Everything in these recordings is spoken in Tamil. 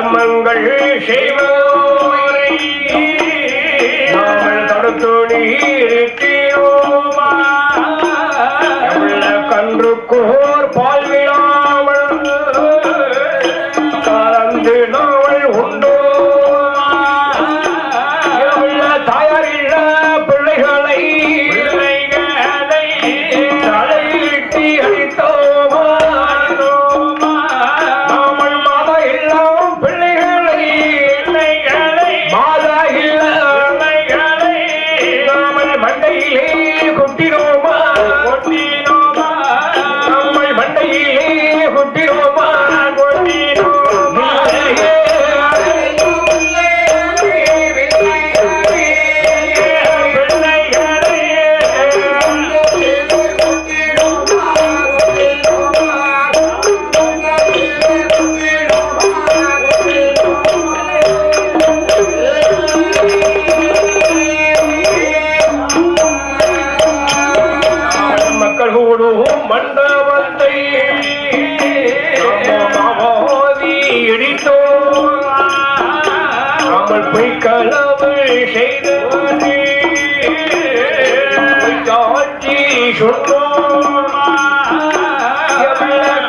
தர்மங்கள் செய்வோரை நாமல் தடுத்து நீரோமா கன்றுக்கோர் பால் விழாமல் கலந்து நாவல் உண்டோ தாயாரில் பிள்ளைகளை தலையிட்டி அழித்தோமா நாமல் மாதா எல்லாம் பிள்ளைகளை மாதா இல்ல நாமல் மண்டையிலே கொட்டினோமா நம்மள் மண்டையிலே கொட்டினோமா மக்கள் கூடும் மண்டபத்தை இடித்தோ நாமல் பொய் களவு செய்து காட்சி சொன்னோம்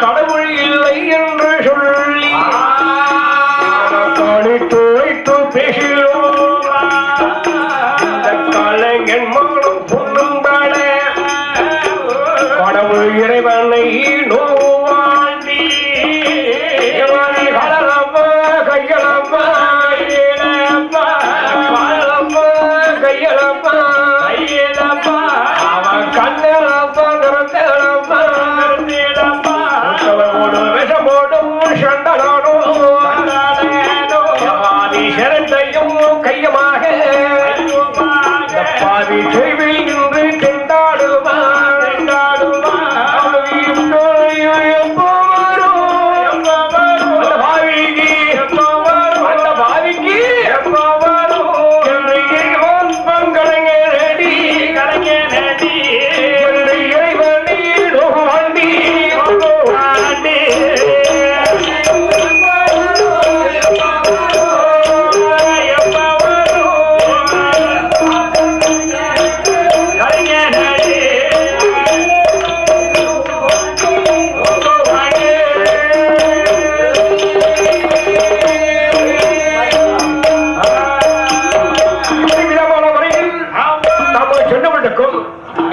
கடவுள் இல்லை என்று சொல்லி கணித்து வைத்து பேசினோம் இந்த கலைஞன் மகளும் பொண்ணும் பாட கடவுள் இறைவனை நோவாண்டி களலப்பா கையளப்பா கையளப்பா அவன் கண்ணளப்பா நிறந்தளப்பா விஷம் போடும் சண்டலாடும் சிறந்தையும் கையமாக பாதி செய்வில் நின்று தெண்டாடுவான்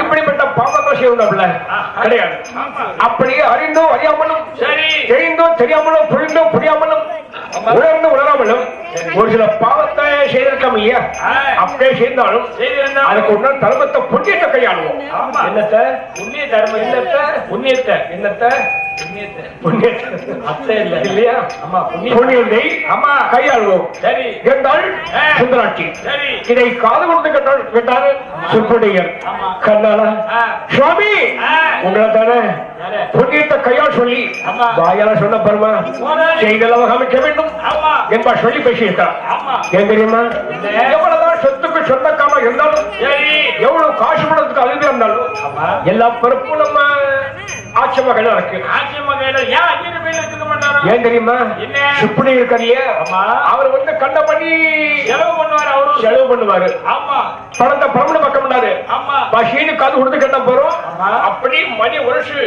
இப்படிப்பட்ட பாவத்தை கிடையாது. அப்படியே அறிந்தோ அறியாமலும் தெரிந்தோ தெரியாமலும் புரிந்தோ புரியாமலும் உணர்ந்து உணராமலும் ஒரு சில பாவத்தை செய்திருக்கோம் இல்லையா? அப்படியே செய்தாலும் அதுக்கு உடனே தர்மத்தை புண்ணியத்தை கையாளுவோம். என்னத்தை புண்ணிய தர்மம் இல்லத்தை புண்ணியத்தை என்னத்தை கையாளுவோம். சுந்தராட்சி இதை காது கொடுத்து கேட்டாரு சுப்படையர் கண்ணாலா சுவாமி உங்களை தானே புண்ணியத்தை கையால் சொல்லி வாயால சொன்ன பருமா செய்தளவு அமைக்க வேண்டும் என்பா சொல்லி பேசியிருக்கார். ஏன் தெரியுமா? எவ்வளவுதான் சொத்துக்கு சொந்தக்காம இருந்தாலும் எவ்வளவு காசு பணத்துக்கு அழுதி இருந்தாலும் எல்லா பொறுப்பும் நம்ம ஆட்சி மகள் இருக்கு. ஏன் தெரியுமா? சுப்படி இருக்காரு அவர் வந்து கண்ட பண்ணி செலவு பண்ணுவாரு. பணத்தை பணம் பக்கம் பண்ணாரு. பசீனு காது கொடுத்து கட்ட போறோம். அப்படி மணி வருஷு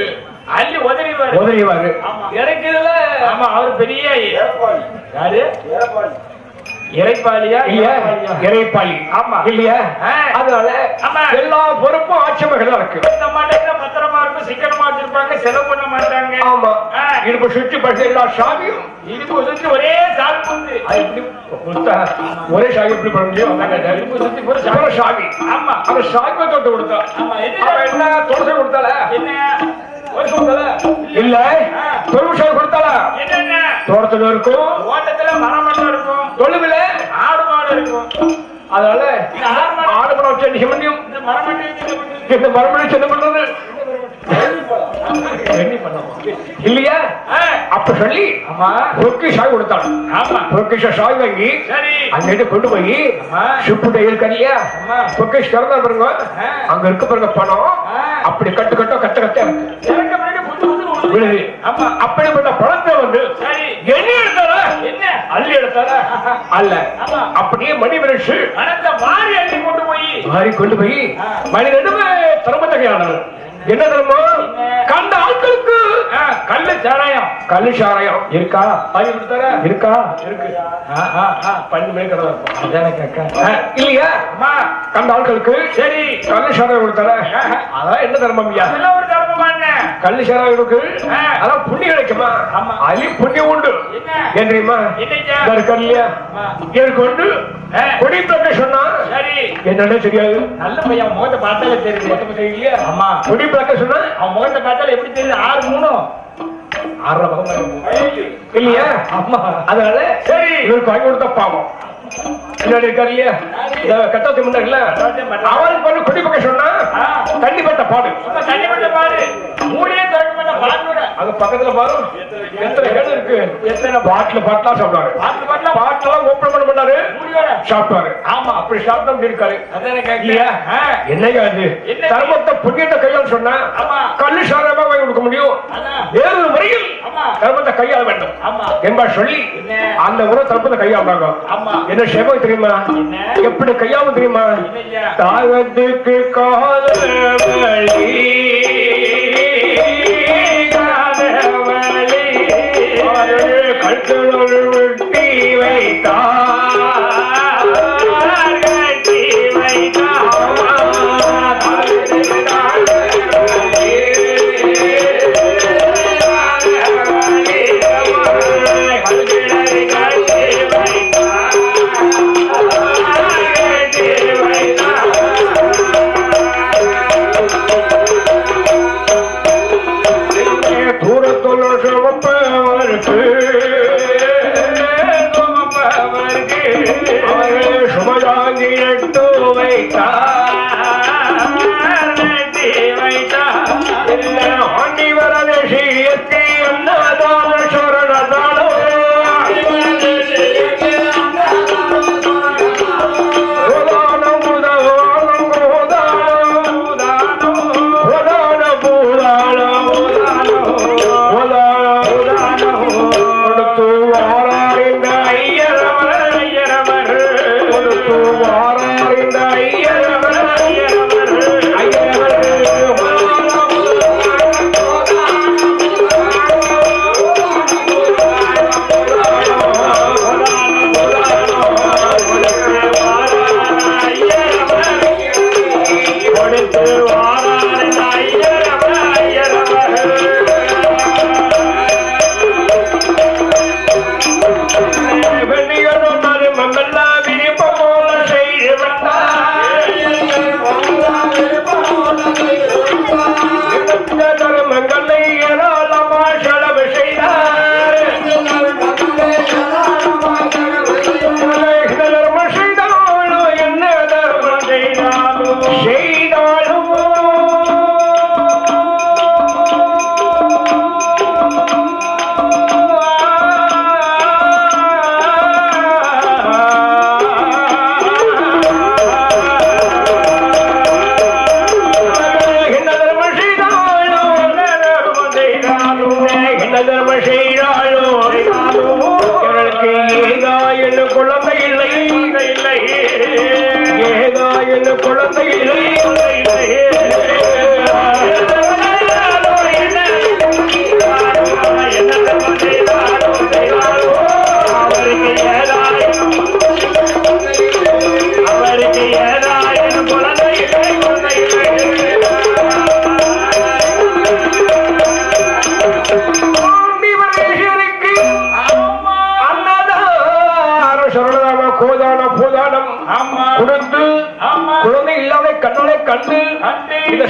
அள்ளி உதறிவாரு. இறக்குதுல அவர் பெரிய யாரு இறைப்பாளியா இறைப்பாளி இல்லையா? அதனால எல்லா பொறுப்பும் ஆட்சி மகளா இருக்கு. பத்திரமா இருக்கும், சிக்கனமா வச்சிருப்பாங்க, செலவு பண்ண மாட்டாங்க. ஆமா இடுப்பு சுற்றி படுத்த எல்லா சாமியும் இடுப்பு சுற்றி ஒரே சாமி ஒரே சாமி எப்படி பண்ண முடியும்? இடுப்பு சுற்றி சாமி. ஆமா அந்த சாமி தொட்டு கொடுத்தா என்ன தொலைசை கொடுத்தால இல்ல தொழில் கொடுத்தால தோட்டத்துல இருக்கும், ஓட்டத்துல மரம் இருக்கும், தொழுவில ஆடு மாடு இருக்கும். அதனால ஆடு மரம் வச்சு என்ன முடியும்? இந்த மரமணி என்ன பண்றது இல்லையா? அப்ப சொல்லி பொக்கிஷாய் கொடுத்தாள். பொக்கிஷ சாய் வாங்கி அங்கிட்டு கொண்டு போய் சுப்புடைய இருக்கியா பொக்கிஷ் திறந்தா பாருங்க, அங்க இருக்க பாருங்க பணம் அப்படி கட்டு கட்ட கட்ட கட்ட அப்படிப்பட்ட பணத்தை வந்து என்ன எடுத்தாலும் என்ன அள்ளி அல்ல. அப்படியே மணி விரட்சு மாறி அள்ளி கொண்டு போய் மணி ரெண்டுமே திறமத்தகையானது. என்ன தர்மம்? கண்ட ஆட்களுக்கு கல்லு சாராயம் இருக்கா? இருக்கா? இருக்கு. 12 மணி கடை இல்லையா? கண்ட ஆட்களுக்கு சரி கல்லு சாராயம் கொடுத்தார. அதான் என்ன தர்மம்? ஒரு தர்மம் கல்லு சாராயம் இருக்கு. அதான் புண்ணியம் கிடைக்குமா? அதுலயும் புண்ணியம் உண்டு. ஏன் தெரியுமா? இல்லையா கொண்டு கொடி பிறக்க சொன்னா என்னன்னு தெரியாது. நல்ல பையன் முகத்தை பார்த்தாலே தெரியுது. தெரியலையா? ஆமா, கொடி பிறக்க சொன்னா அவன் முகத்தை பார்த்தாலே எப்படி தெரியுது? 6-3 இல்லையா? ஆமா, அதனால சரி இவருக்கு வாங்கி கொடுத்த பாவம் பின்னாடி இருக்காரு இல்லையா? கட்டாத்தி முன்னாடில அவள் பண்ணு கொடி பக்கம் சொன்னா தண்ணிப்பட்ட பாடு மூடியே திறக்கப்பட்ட பாட்டோட அங்க பக்கத்துல பாரு எத்தனை இடம் இருக்கு. எத்தனை பாட்டிலாம் சாப்பிடுவாரு. பாட்டெல்லாம் ஓப்பன் பண்ண மாட்டாரு, சாப்பிட்டாரு. ஆமா, அப்படி சாப்பிட்டா இருக்காரு இல்லையா? என்னையா அது தர்மத்தை புண்ணியத்தை கையால் சொன்னா கல்லு சாரமா வாங்கி கொடுக்க முடியும். வேறு முறையில் தர்மத்தை கையாள வேண்டும் என்பா சொல்லி அந்த முறை தர்மத்தை கையாளுறாங்க. என்ன சேவம் தெரியுமா? எப்படி கையாளும் தெரியுமா? தாகத்துக்கு காலவழி கழுத்தோடு வெட்டி வைத்தார்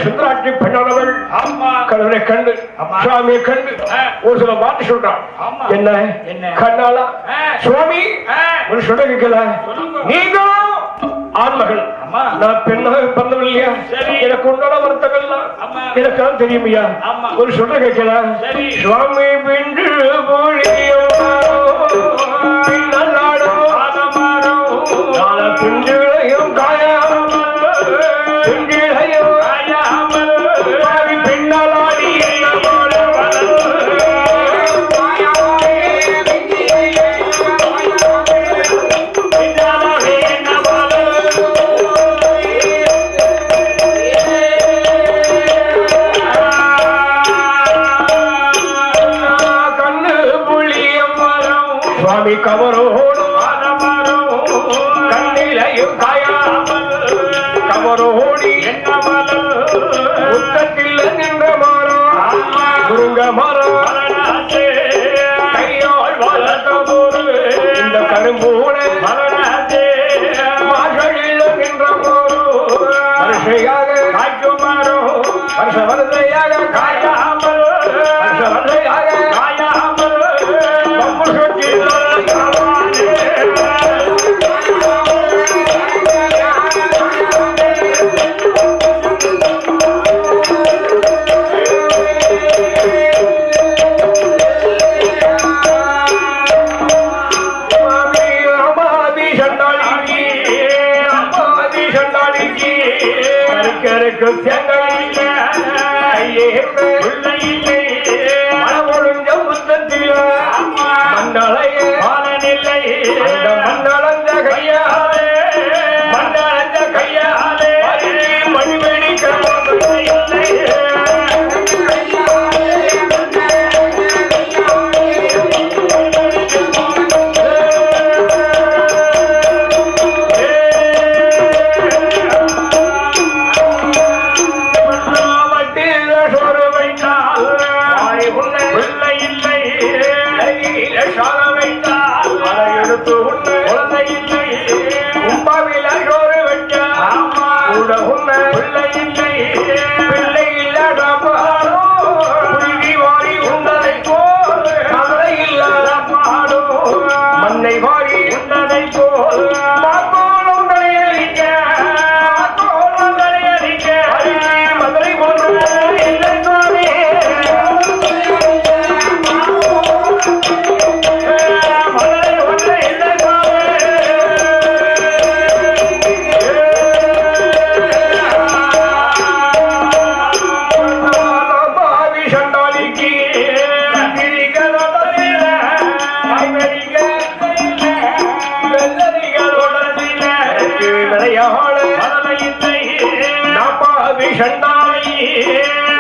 சுந்தராட்சி பெண்ணானவள் கடவுளை கண்டு சுவாமியை கண்டு ஒரு சில வார்த்தை சொல்றான். என்ன கண்ணாலா சுவாமி ஒரு சொல்ல கேட்கல, நீங்களும் ஆண்மகள், நான் பெண்ணாக பிறந்தவள் இல்லையா? எனக்கு உண்டான வருத்தங்கள்லாம் எனக்கு தெரியும் ஐயா. ஒரு சொல்ல கேட்கல, சுவாமி பின்று பிஞ்சுகளையும் காயாமல் பிஞ்சுகளையும் பின்னாலாடி சுவாமி கவரோடு கண்ணிலையும் காயாமல் கவரோடி புத்தத்தில் நின்ற மரம் முருங்க மரம் கையால் வளர்த்த போது இந்த கரும்பூட மார்களில் நின்ற போது வருஷையாக காய்க்கும் மரம் வருஷ வருஷையாக காயாமல் வருஷ வருஷையாக காயாமல் நம்ம சுற்றி மனமொழுஞ்ச முத்தத்தில் மண்ணலைய பாலனில்லை மண்ணளந்த கையாலே மண்ணளந்த கையாலே மணிவெடி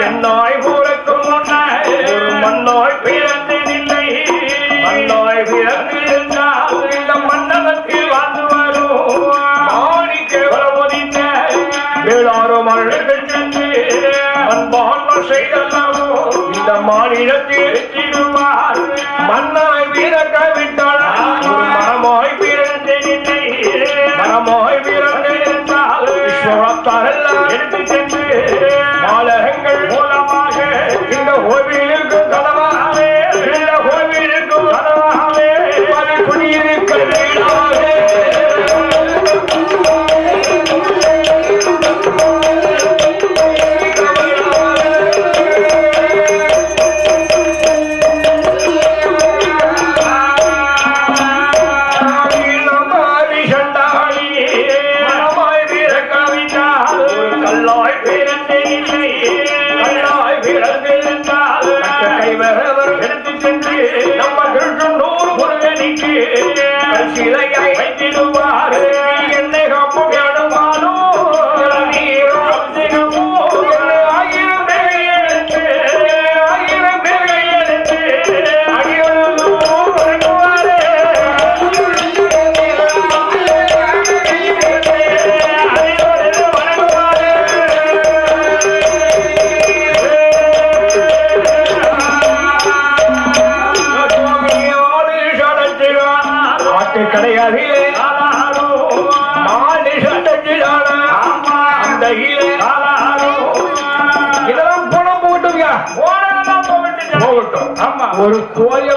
என்னாய் ஊரக்கும் மண்ணாய் பிறந்தில்லை மண்ணாய் பிறந்திருந்தால் இந்த மன்னகத்தில் வாழ்ந்து வரும் மாணிக்க வரமுதித்த வேளாறு மரணத்தில் சென்று அன்பான் செய்தல்லவோ இந்த மாநிலத்தில் எத்திடுவார் மண்ணாய் பிறக்க விட்டால் மரமாய் பிறந்தில்லை மரமாய் பிறந்திருந்தால் விஸ்வத்தாரெல்லாம் எடுத்து சென்று மாலகங்கள் மூலமாக இந்த கோவிலுக்கு கதவாகவே இந்த கோவிலுக்கு கதவாகவே குடியிருக்க வைத்திடுவார் என்னை காப்பும் யாடுவானோ ஆயிரம் பேரை எடுத்து அடியோடு வணங்குவாரே அடியோடு வணங்குவாரே கடையாதிலே அந்த இதெல்லாம் பணம் போட்டுங்க போகட்டும். ஒரு கோயில்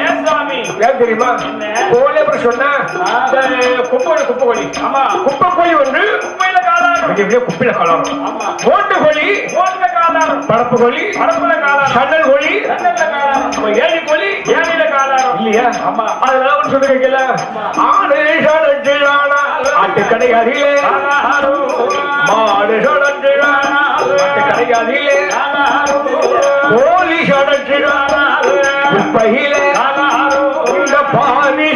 ஏன் சாமி ஏன் தெரியுமா கோயில் அப்புறம் சொன்னா குப்பை கோழி ஆமா குப்பை கோழி ஒன்று குப்பையில காலாரம் குப்பையில காலாரம் ஓட்டு கோழி ஓட்டுல காலாரம் பரப்பு கோழி பரப்புல காலாரம் சண்டல் கோழி ஏழி கோழி ஏழில காலாரம் இல்லையா ஆமா அதெல்லாம் சொல்லி வைக்கல ஆடு ஆட்டு கடை அருகிலே மாடு ஆட்டு கடை அருகிலே கோழி குப்பையிலே இந்த பாவி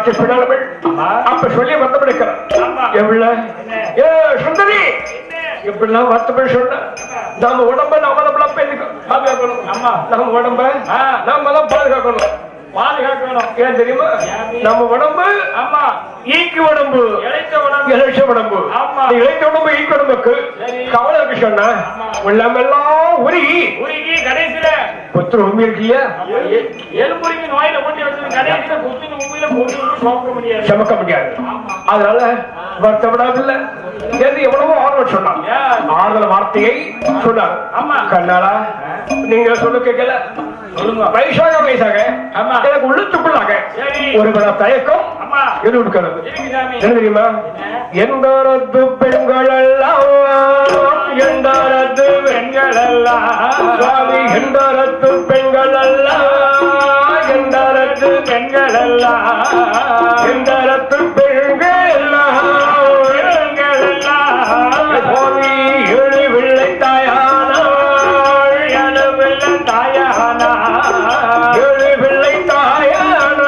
சுந்தராட்சி பின்னாளவள் அப்ப சொல்லி வருத்தப்படுக்கிறார். ஏ சுந்தரி இப்படிலாம் வருத்தப்படி சொன்ன நம்ம உடம்ப நாம தான் பாதுகாக்கணும். நம்ம உடம்ப நாம தான் பாதுகாக்கணும். ஏன் தெரியுமா? நம்ம உடம்பு ஈக்கு உடம்பு, இழைச்ச உடம்பு. இழைத்த உடம்பு ஈக்கு உடம்புக்கு கவலை இருக்கு சொன்னா உள்ளமெல்லாம் உருகி கடைசியில புத்திர உண்மை இருக்கு இல்லையா? எலும்புரிக்கு நோயில ஊட்டி வச்சு கடைசியில புத்திர உண்மையில சுமக்க முடியாது. அதனால வருத்தப்படாதில்ல எவ்வளவோ ஆர்வம் சொன்னான். ஆறுதல் வார்த்தையை சொன்னார். கண்ணாளா நீங்க சொல்ல கேட்கல வயசாக எனக்கு உள்ளத்துக்குள்ளாக ஒரு மன தயக்கம் இருக்கிறது. என்ன தெரியுமா? எந்தரத்து பெண்கள் எல்லாம் எந்தரத்து பெண்கள் எல்லாம் சுவாமி எந்தரத்து பெண்கள் எல்லாம் எந்தரத்து பெண்கள் எல்லாம் எந்தரத்து பெண்கள் எல்லாம் சுவாமி ஏழு வெள்ளை தாயான ஏழு வெள்ளை தாயான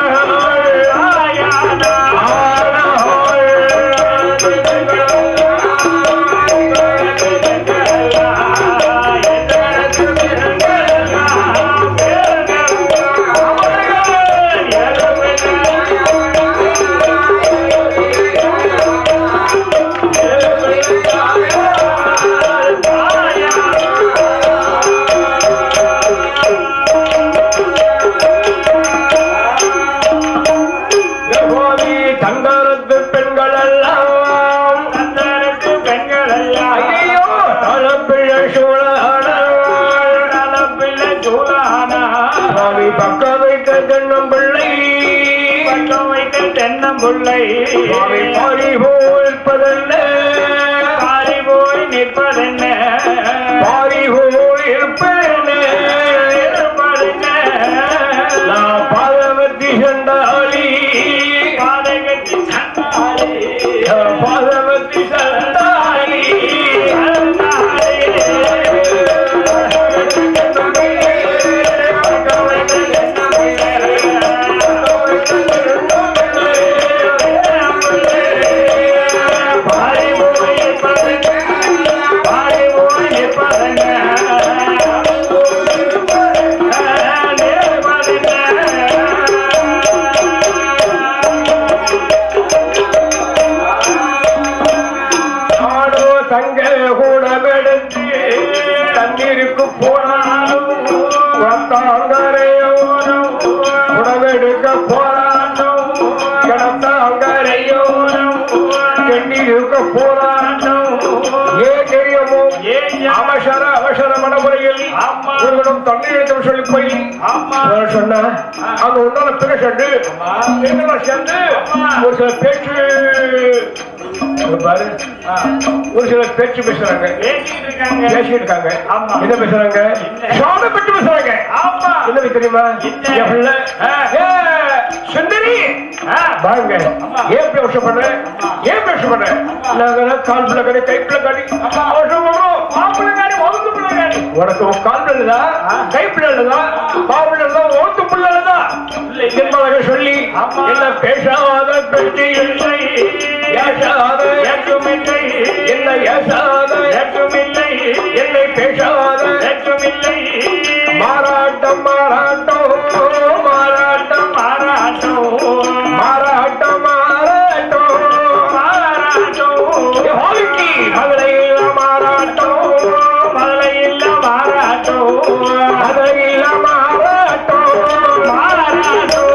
தென்னம்புள்ளை பாரி போல் இருப்பதென்ன பாரி போய் நிற்பதென்ன பாரி போல் இருப்பதென்ன நான் பாதவத்தி சண்டாளி பாதகத்தி சண்டாளி பாதவத்தி சண்டாளி தங்க கூடமெடுத்து தண்ணீருக்கு போனாலும் கிடத்தாங்கரையோரம் உடவெடுக்க போராட்டம் கிடத்தாங்கரையோரம் தண்ணீருக்கு போராட்டம் ஏன் தெரியுமோ அவசர மனமுறையில் ஒருவனும் தண்ணீர் எடுத்து சொல்லி போய் சொன்ன அங்க ஒன்னால பிற சென்று சேர்ந்து ஒரு சில பேச்சு பாரு ஒரு சில பேச்சு பேசுறாங்க பேசிட்டு இருக்காங்க. என்ன பேசுறாங்க? சாமி பற்றி பேசுறாங்க. என்ன தெரியுமா? சுந்தரி வாங்க ஏன் பேச பண்ற ஏன் பேச பண்ற நாங்க கால் பிள்ளைக்காரி கை பிள்ளைக்காரி மாப்பிள்ளைக்காரி ஒழுங்கு பிள்ளைக்காரி உனக்கு கால் பிள்ளைதா கை பிள்ளைதா மாப்பிள்ளை ஒழுங்கு பிள்ளைதா என்பதாக சொல்லி என்ன பேசாத பெட்டி இல்லை ஏசாத ஏற்றுமில்லை என்னை ஏசாத ஏற்றுமில்லை என்னை பேசாத ஏற்றுமில்லை மாறாட்டம் மாறாட்டம் மாறாட்டம் மாறாட்டம் மாறாட்டம் மாறாட்டம் மாறாட்டம் மகளை இல்ல மாறாட்டம் மகளை இல்ல மாறாட்டம் மகளை இல்ல மாறாட்டம் மாறாட்டம்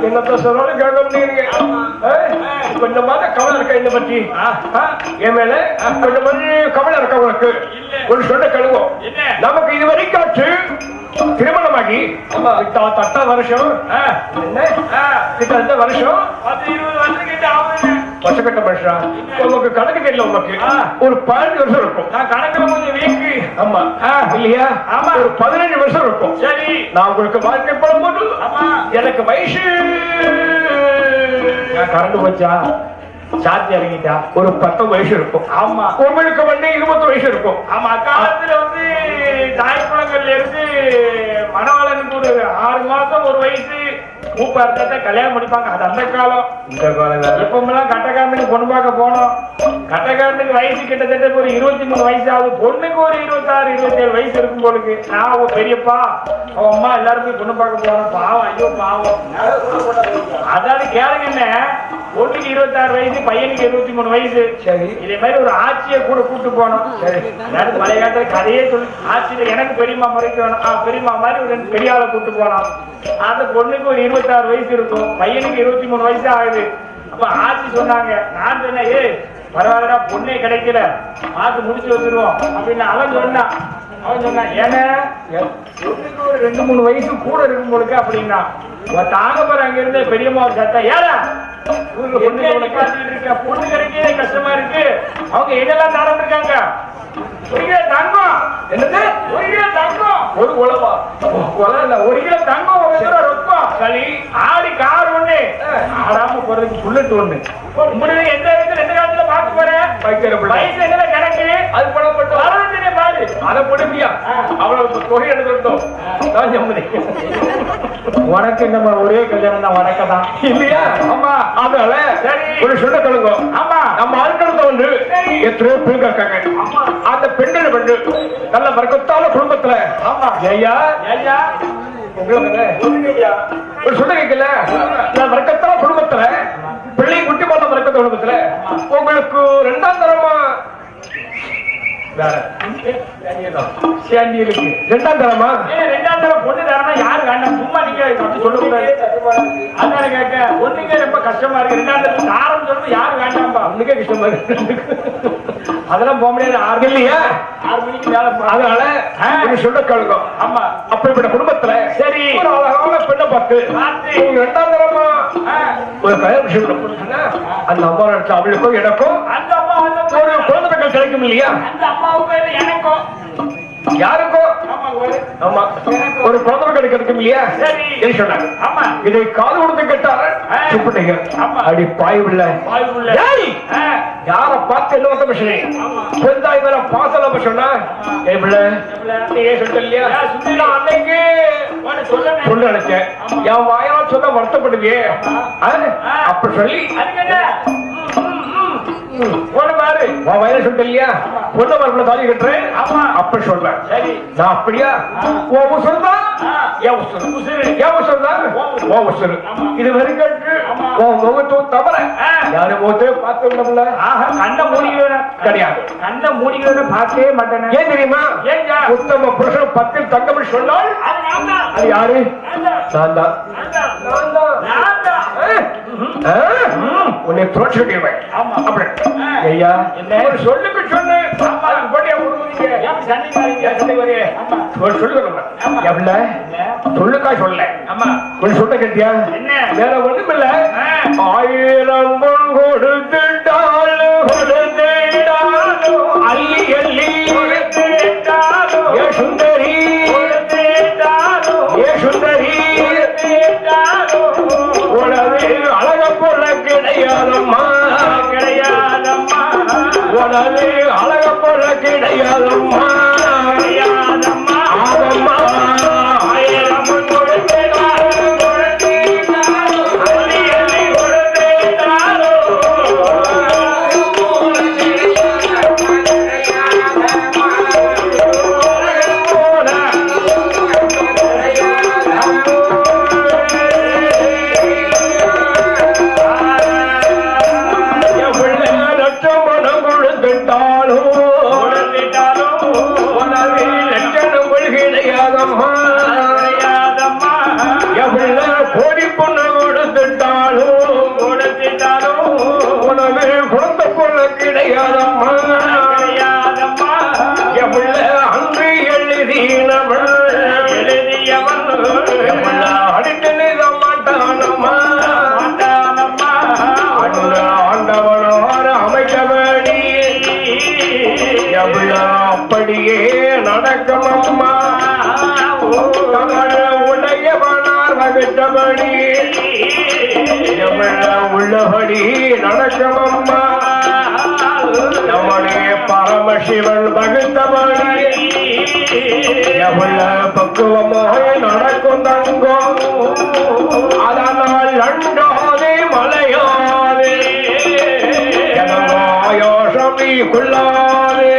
என்னத்த சொன்னாலும் கேட்க முடியுங்க. கொஞ்சமாத கவலை இருக்க என்ன பற்றி என் மேல கொஞ்சம் கவலை இருக்க உனக்கு ஒரு சொன்ன கழுவோம் நமக்கு இது வரைக்காச்சு திருமணமாகி தட்ட வருஷம் கிட்ட வருஷம் 10-20 வருஷம் கிட்ட ஆகுது. வருஷக்கட்ட வருஷம் உங்களுக்கு கணக்கு தெரியல உங்களுக்கு ஒரு 15 வருஷம் இருக்கும். நான் கணக்குல கொஞ்சம் வீக்கு. ஆமா இல்லையா? ஆமா. ஒரு 15 வருஷம் இருக்கும். சரி. நான் உங்களுக்கு வாழ்க்கை படும் போது எனக்கு வயசு கரண்டு போச்சா சாத்தி இறங்கிட்டா ஒரு 10 வயசு இருக்கும். ஆமா. உங்களுக்கு 20 வயசு இருக்கும். ஆமா. காலத்துல தாய்க்குளங்கள்ல இருந்து மணவாளனுக்கு ஒரு 6 மாசம் ஒரு வயசு மூப்பா இருந்தா கல்யாணம் முடிப்பாங்க. அது அந்த காலம். இந்த காலம் எப்பமெல்லாம் கட்டக்காரனுக்கு பொண்ணு பார்க்க போனோம். கட்டக்காரனுக்கு வயசு கிட்டத்தட்ட ஒரு 23 வயசு ஆகுது. பொண்ணுக்கு ஒரு 26-27 வயசு இருக்கும் போலுக்கு. நான் ஒரு பெரியப்பா அவன் அம்மா எல்லாருமே பொண்ணு பார்க்க போனோம். பாவம், ஐயோ பாவம். அதாவது கேளுங்க, பொண்ணுக்கு 26 வயசு, பையனுக்கு 23 வயசு. சரி. இதே மாதிரி ஒரு ஆட்சியை கூட கூட்டு போனோம். சரி. அதாவது பழைய காலத்துல கதையே சொல்லி ஆட்சியில எனக்கு பெரியம்மா முறைக்கு வேணும். பெரியம்மா மாதிரி ஒரு 2 பெரிய ஆளை கூட்டு போனோம். அந்த பொண்ணுக்கு ஒரு 26 வயசு இருக்கும், பையனுக்கு 23 வயசு ஆகுது. அப்ப ஆட்சி சொன்னாங்க. நான் சொன்னேன், ஏ பரவாயில்லடா பொண்ணே கிடைக்கல, பார்த்து முடிச்சு வச்சிருவோம் அப்படின்னு அவன் சொன்னான். ஏன்னா பொண்ணுக்கு ஒரு 2-3 வயசு கூட இருக்கும் பொழுது அப்படின்னா தாங்க போற அங்க இருந்து பெரியம்மா சத்தா ஏடா பொண்ணு கிடைக்கவே கஷ்டமா இருக்கு. அவங்க என்னெல்லாம் தாரம் இருக்காங்க. ஒரு கிலோ தங்கம். என்னது? ஒரு கிலோ தங்கம். ஒரு உலவா? உலக இல்ல, 1 கிலோ தங்கம், 1 கிலோ ரொக்கம். சரி. ஆடி கார் ஒண்ணு, ஆடாம போறதுக்கு புல்லட் ஒண்ணு. உங்களுக்கு எந்த இடத்துல எந்த காலத்துல பார்க்க போறேன்? வயசு என்ன கணக்கு? அது பணப்பட்டு வரவே பாரு. அதை போடுவியா? அவ்வளவு தொகை எடுத்துட்டோம். உனக்கு என்னமா ஒரே கல்யாணம் தான், வணக்கதான் இல்லையா? ஆமா. அதனால சரி ஒரு சொல்ல கழுங்க. ஆமா. நம்ம ஆட்களத்தை வந்து எத்தனையோ பெண் இருக்காங்க. அந்த பெண்கள் வந்து நல்ல வர்க்கத்தான குடும்பத்துல. ஆமா. ஐயா ஐயா உங்களுக்கு ஒரு சொல்ல கேட்கல, வர்க்கத்தான குடும்பத்துல பிள்ளை குட்டி பார்த்த வர்க்கத்த குடும்பத்துல உங்களுக்கு 2ஆம் தரமா சேண்டியலுக்கு 2ஆம் தரமா? 2ஆம் தரம் பொண்ணு தரமா யாரு வேண்டாம், சும்மா நீங்க அப்படி சொல்லக்கூடாது. அதனால கேட்க ஒண்ணுங்க ரொம்ப கஷ்டமா இருக்கு. 2ஆம் தரம் தாரம் சொல்றது யாரு வேண்டாம்பா, ஒண்ணுக்கே கஷ்டமா இருக்கு. அதெல்லாம் போக முடியாது. 6 இல்லையா? 6 மணிக்கு மேல. அதனால சொல்ல கழுகும். ஆமா. அப்படிப்பட்ட குடும்பத்துல சரி ஒரு அழகான பெண்ணை பார்த்து 2ஆம் தரமா ஒரு கல்யாணம் செய்யணும். அந்த அம்மா அவளுக்கும் எனக்கும் அந்த அம்மா ஒரு குழந்தைகள் கிடைக்கும் இல்லையா? அந்த அம்மாவுக்கு எனக்கும் யாருக்கோ ஆமா ஒரு குழந்தை கிடைக்கும் இல்லையா? சரி சொன்னாங்க. ஆமா. இதை காது கொடுத்து கேட்டாரு சுப்பிட்டீங்க. அடி பாய்வுள்ள யார பார்த்து என்ன வந்த பிரச்சனை சொந்தாய் மேல பாசல சொன்னா சொல்ல இல்லையா? அன்னைக்கு சொல்ல நினைச்சேன். என் வாயால் சொல்ல வருத்தப்படுவியே அப்ப சொல்லி பொண்ணு பாரு உன் வயல சொல்லிட்ட இல்லையா? பொண்ணு மரப்புல தாலி கட்டுறேன். ஆமா. அப்ப சொல்றேன். சரி. நான் அப்படியா? உன் உசுறு தான் என் உசுறு. என் உசுறு தான் உன் உசுறு. இது வரைக்கும் உன் முகத்தும் தவிர யாரு முகத்தையே பார்த்து விடல. கண்ணை மூடிக்கிறேன் கிடையாது. கண்ணை மூடிக்கிறேன் பார்க்கவே மாட்டேன். ஏன் தெரியுமா? உத்தம புருஷன் 10 தங்கம் சொன்னால் அது யாரு? நான் தான். உன்னை புரட்சி கட்டிடுவேன். ஐயா ஒரு சொல்லுக்கு சொன்ன சொல்லுக்கா சொல்ல கொஞ்சம் சொல்ல கேட்டியா? வேற ஒண்ணும் இல்ல. 1000 பொன் கொடுத்துட்டால் அள்ளி அள்ளி ஏ சுந்தரி ஏ சுந்தரி உனது அழக போல கிடையாதம்மா கிடையாதம்மா. உனது அழக போல கிடையாதம்மா கிடையாதம்மா. ஆதம்மா 1000 கொடுத்தேனாலும் அள்ளி அள்ளி கொடுத்தேனாலும் லட்சம் மனம் கொடுத்துட்டாலும் உனது அப்படியே நடக்கும் அம்மா உடையவனார் வகுத்தபடி உள்ளபடி நடக்கும் அம்மா நம்முடைய பரமசிவன் வகுத்தபடி எவ்வளவு பக்குவமாக நடக்கும் தங்கம் அதனால் அண்டோதே மலையோதே யோசமி கொள்ளாதே